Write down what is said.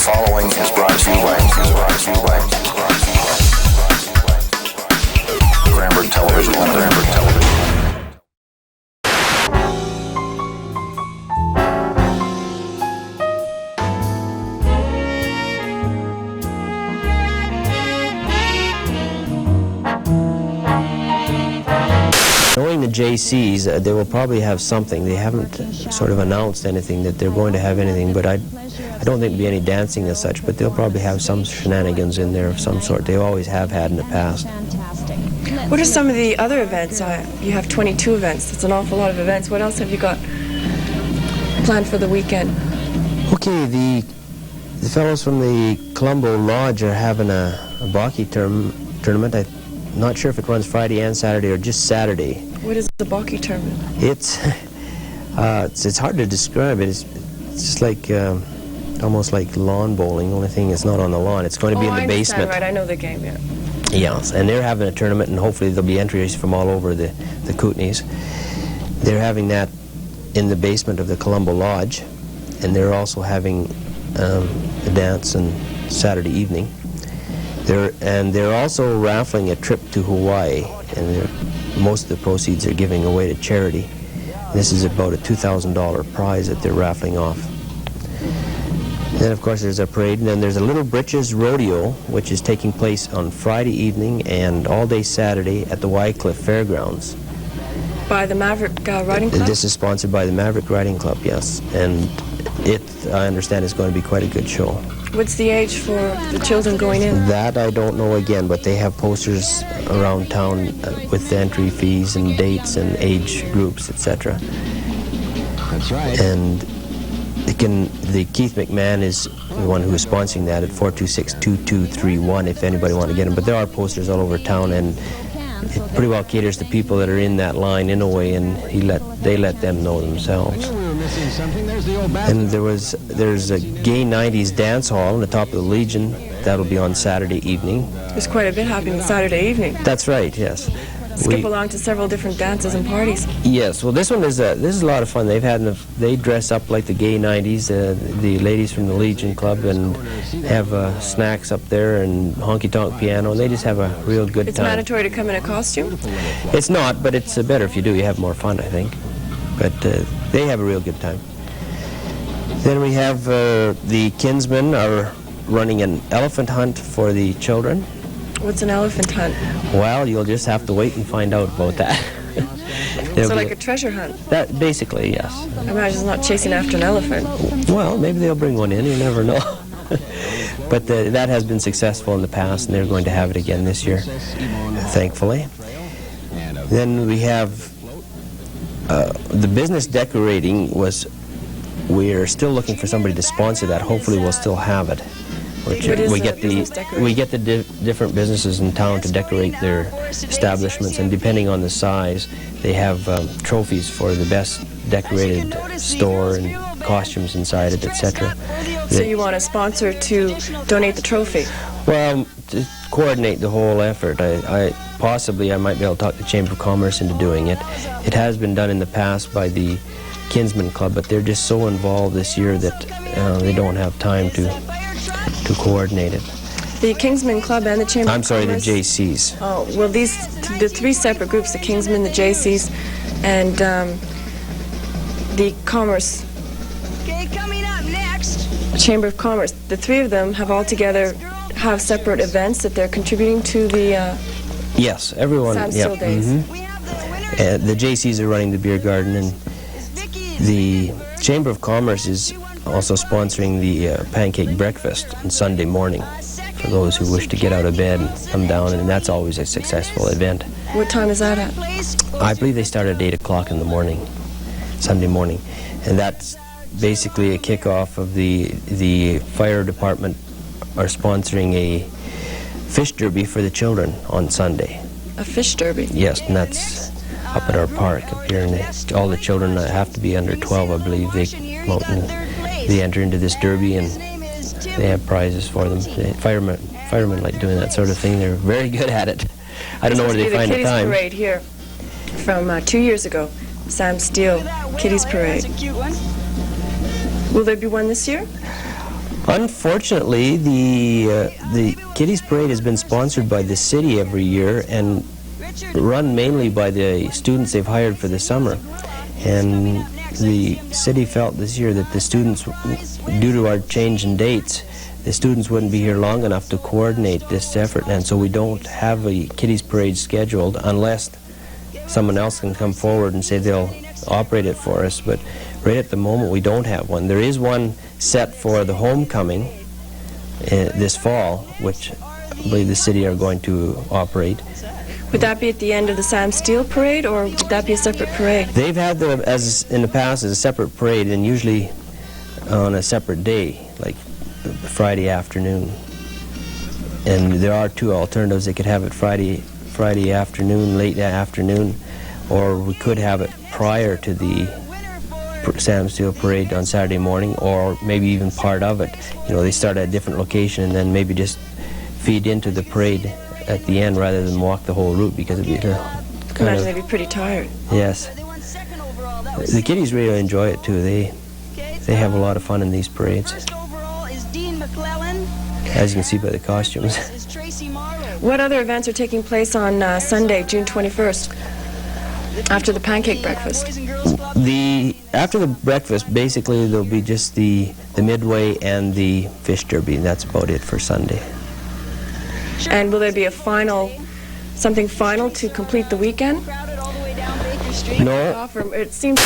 following is brought to you by Cranbrook Television. Knowing the JCs, they will probably have something. They haven't sort of announced anything that they're going to have anything, but I don't think there'll be any dancing as such, but they'll probably have some shenanigans in there of some sort. They always have had in the past. What are some of the other events? You have 22 events. That's an awful lot of events. What else have you got planned for the weekend? Okay, the fellows from the Colombo Lodge are having a bocce tournament. I'm not sure if it runs Friday and Saturday or just Saturday. What is the bocce tournament? It's hard to describe it. It's just like almost like lawn bowling. Only thing it's not on the lawn. It's going to be in the basement. Right, I know the game. Yeah. Yes, and they're having a tournament, and hopefully there'll be entries from all over the Kootenays. They're having that in the basement of the Colombo Lodge, and they're also having a dance on Saturday evening. They're also raffling a trip to Hawaii, and most of the proceeds are giving away to charity. This is about a $2,000 prize that they're raffling off. Then, of course, there's a parade, and then there's a Little Britches Rodeo, which is taking place on Friday evening and all day Saturday at the Wycliffe Fairgrounds. By the Maverick Riding Club? This is sponsored by the Maverick Riding Club, yes. And it, I understand, is going to be quite a good show. What's the age for the children going in? That I don't know again, but they have posters around town with the entry fees and dates and age groups, etc. That's right. And the Keith McMahon is the one who is sponsoring that at 426-2231 if anybody want to get them. But there are posters all over town, and it pretty well caters to people that are in that line in a way, and they let them know themselves. And there's a gay 90s dance hall on the top of the Legion. That'll be on Saturday evening. There's quite a bit happening Saturday evening. That's right, yes. Skip along to several different dances and parties. Yes, well, this is a lot of fun. They dress up like the gay 90s, the ladies from the Legion Club, and have snacks up there and honky-tonk piano, and they just have a real good time. It's mandatory to come in a costume? It's not, but it's better if you do. You have more fun, I think. But they have a real good time. Then we have the Kinsmen are running an elephant hunt for the children. What's an elephant hunt? Well, you'll just have to wait and find out about that. So like a treasure hunt? That basically, yes. I imagine it's not chasing after an elephant. Well, maybe they'll bring one in. You never know. But that has been successful in the past, and they're going to have it again this year, thankfully. Then we have the business decorating we're still looking for somebody to sponsor that. Hopefully we'll still have it. We get the different businesses in town to decorate their establishments, and depending on the size, they have trophies for the best decorated store and costumes inside it, etc. So you want a sponsor to donate the trophy? Well, to coordinate the whole effort, I might be able to talk the Chamber of Commerce into doing it. It has been done in the past by the Kinsman Club, but they're just so involved this year that they don't have time to coordinate it. The Kingsmen Club and the Chamber of Commerce? I'm sorry, the JCs. Oh, well, the three separate groups, the Kingsmen, the JCs, and the Commerce. Okay, coming up next. Chamber of Commerce. The three of them have separate events that they're contributing to the yes, everyone. Sam Steele Days. Mm-hmm. The JCs are running the beer garden, and the Chamber of Commerce is also sponsoring the pancake breakfast on Sunday morning for those who wish to get out of bed and come down, and that's always a successful event. What time is that at? I believe they start at 8 o'clock in the morning, Sunday morning, and that's basically a kickoff of the fire department are sponsoring a fish derby for the children on Sunday. A fish derby? Yes, and that's up at our park up here, and all the children have to be under 12, I believe. They come out and they enter into this derby, and they have prizes for them. Firemen like doing that sort of thing. They're very good at it. I don't know where they find the time. The Kiddies parade here from 2 years ago. Sam Steele, Kiddies parade. Will there be one this year? Unfortunately, the Kiddies Parade has been sponsored by the city every year and run mainly by the students they've hired for the summer. And the city felt this year that the students, due to our change in dates, the students wouldn't be here long enough to coordinate this effort, and so we don't have a Kiddies Parade scheduled unless someone else can come forward and say they'll operate it for us. But right at the moment, we don't have one. There is one set for the homecoming this fall, which I believe the city are going to operate. Would that be at the end of the Sam Steele parade, or would that be a separate parade? They've had them, as in the past, as a separate parade, and usually on a separate day, like Friday afternoon. And there are two alternatives. They could have it Friday afternoon, late afternoon, or we could have it prior to the Sam Steele parade on Saturday morning, or maybe even part of it. You know, they start at a different location and then maybe just feed into the parade at the end rather than walk the whole route, because it'd be Imagine they'd be pretty tired. Yes. The kiddies really enjoy it too. They have a lot of fun in these parades, as you can see by the costumes. What other events are taking place on Sunday, June 21st, after the pancake breakfast? After the breakfast, basically there'll be just the midway and the fish derby, and that's about it for Sunday. And will there be something final to complete the weekend? No. It seems...